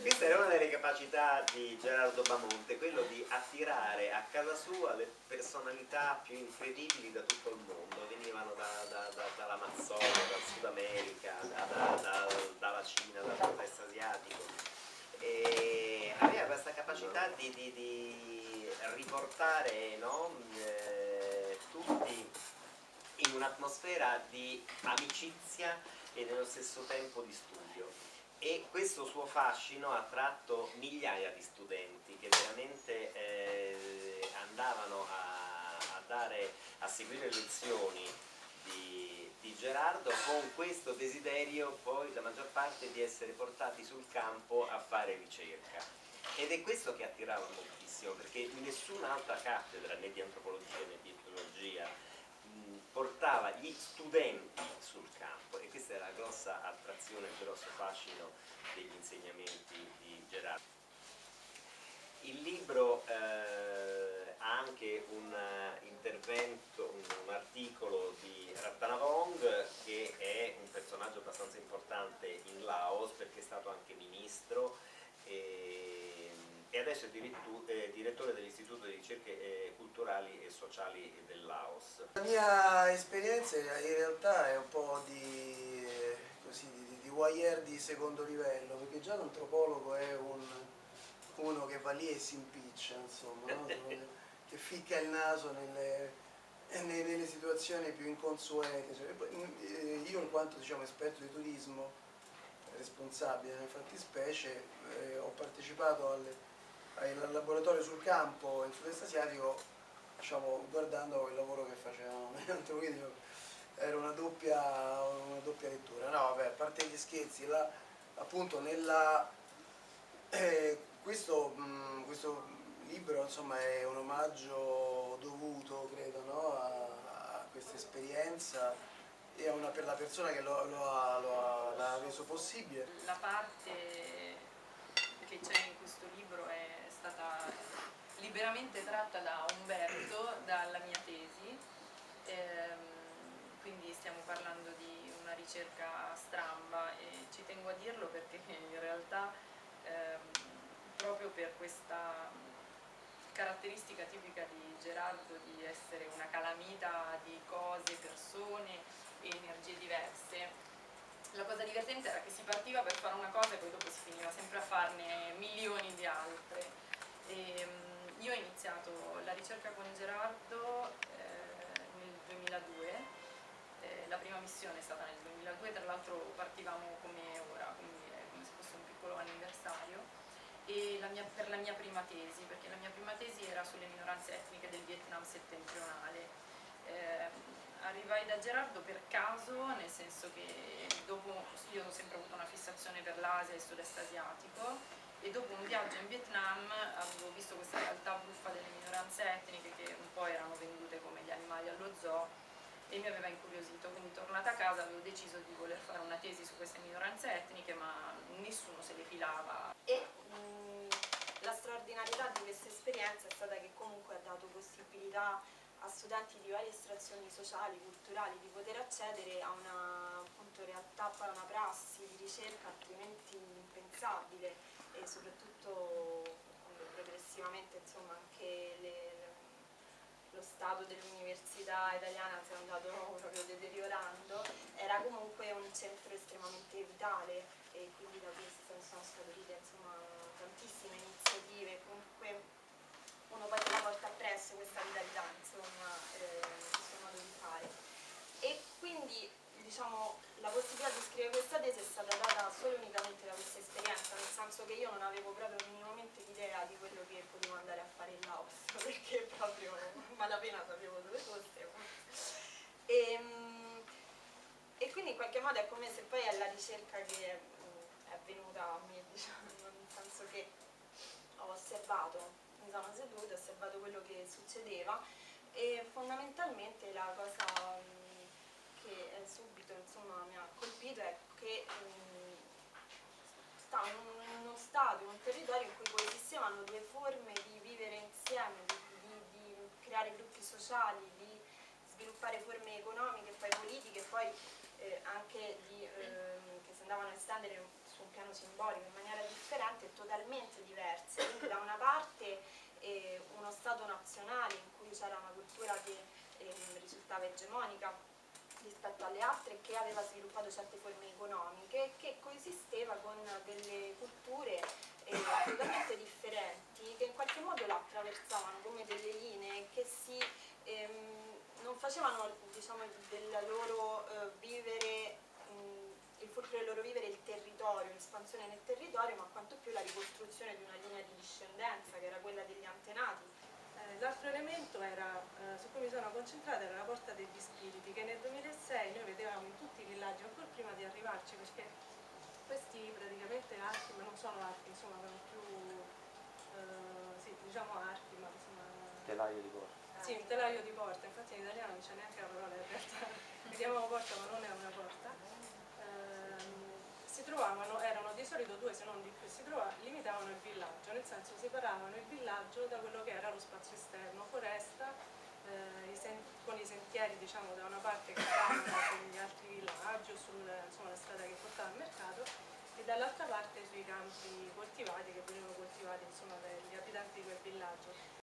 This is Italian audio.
Questa era una delle capacità di Gerardo Bamonte, quello di attirare a casa sua le personalità più incredibili da tutto il mondo. Venivano dall'Amazzonia, dal Sud America, dalla Cina, dal sud-est asiatico, e aveva questa capacità di riportare, no? Tutti in un'atmosfera di amicizia e nello stesso tempo di studio, e questo suo fascino ha attratto migliaia di studenti che veramente andavano a seguire lezioni di Gerardo, con questo desiderio poi la maggior parte di essere portati sul campo a fare ricerca. Ed è questo che attirava moltissimo, perché nessun'altra cattedra, né di antropologia né di etnologia, portava gli studenti sul campo, e questa è la grossa attrazione, il grosso fascino degli insegnamenti di Gerardo. Il libro ha anche un intervento, un articolo di Rattanavong, che è un personaggio abbastanza importante in Laos perché è stato anche ministro e adesso è direttore dell'Istituto di Ricerche Culturali e Sociali del Laos. La mia esperienza in realtà è un po' di voyeur di secondo livello, perché già l'antropologo è uno che va lì e si impiccia, insomma, no? Che ficca il naso nelle situazioni più inconsuete. Io, in quanto, diciamo, esperto di turismo, responsabile nelle fattispecie, ho partecipato al laboratorio sul campo in sud-est asiatico, diciamo, guardando il lavoro che facevamo, quindi era una doppia lettura. No, vabbè, a parte gli scherzi, appunto questo libro, insomma, è un omaggio dovuto, credo, no? a questa esperienza e per la persona che l'ha reso possibile. La parte che c'è in questo libro è stata liberamente tratta da Umberto, dalla mia tesi, quindi stiamo parlando di una ricerca stramba, e ci tengo a dirlo perché in realtà proprio per questa caratteristica tipica di Gerardo di essere una calamita di cose, persone e energie diverse, la cosa divertente era che si partiva per fare una cosa e poi dopo si finiva sempre a farne milioni di altre. Io ho iniziato la ricerca con Gerardo nel 2002, la prima missione è stata nel 2002, tra l'altro partivamo come ora, quindi è come se fosse un piccolo anniversario, e per la mia prima tesi, perché la mia prima tesi era sulle minoranze etniche del Vietnam settentrionale. Arrivai da Gerardo per caso, nel senso che dopo io ho sempre avuto una fissazione per l'Asia e il sud-est asiatico, e dopo un viaggio in Vietnam avevo visto questa realtà buffa delle minoranze etniche che un po' erano vendute come gli animali allo zoo, e mi aveva incuriosito, quindi tornata a casa avevo deciso di voler fare una tesi su queste minoranze etniche, ma nessuno se le filava. E la straordinarietà di questa esperienza è stata che comunque ha dato possibilità a studenti di varie estrazioni sociali, culturali, di poter accedere a una, appunto, realtà, poi a una prassi di ricerca altrimenti impensabile, e soprattutto quando progressivamente, insomma, anche lo stato dell'università italiana si è andato proprio deteriorando, era comunque un centro estremamente vitale, e quindi da questo sono scaturite, insomma, tantissime iniziative. Comunque uno poi se la porta appresso questa vitalità, insomma, questo modo di fare. E quindi, diciamo, la possibilità di scrivere questa tesi è stata data solo e unicamente da questa esperienza, nel senso che io non avevo proprio minimamente l'idea di quello che potevo andare a fare in Laos, perché proprio malapena sapevo dove fosse. E quindi in qualche modo è come se poi è la ricerca che è venuta a me, diciamo, nel senso che ho osservato, mi sono seduta, ho osservato quello che succedeva, e fondamentalmente la cosa che subito, insomma, mi ha colpito è che sta in uno stato, in un territorio in cui coesistevano due forme di vivere insieme, di creare gruppi sociali, di sviluppare forme economiche e poi politiche, poi anche che si andavano a estendere su un piano simbolico in maniera differente, totalmente diverse, quindi da una parte uno Stato nazionale in cui c'era una cultura che risultava egemonica rispetto alle altre, che aveva sviluppato certe forme economiche, che coesisteva con delle culture totalmente differenti, che in qualche modo la attraversavano come delle linee che non facevano, diciamo, del loro vivere, il fulcro del loro vivere il territorio, l'espansione nel territorio, ma quanto più la ricostruzione di una linea di discendenza che era quella degli antenati. L'altro elemento era, su cui mi sono concentrata, era la Porta degli Spiriti, che nel 2006 noi vedevamo in tutti i villaggi, ancora prima di arrivarci, perché questi praticamente archi, ma non sono archi, insomma, sono più, sì, diciamo archi, ma insomma... Telaio di porta. Sì, un telaio di porta, infatti in italiano non c'è neanche la parola in realtà, la chiamano porta ma non è una porta. Si trovavano, erano di solito due se non di più, limitavano il villaggio, nel senso separavano il villaggio da quello che era lo spazio esterno, foresta, con i sentieri, diciamo, da una parte che stavano sugli altri villaggi o sulla strada che portava al mercato, e dall'altra parte sui campi coltivati che venivano coltivati, insomma, dagli abitanti di quel villaggio.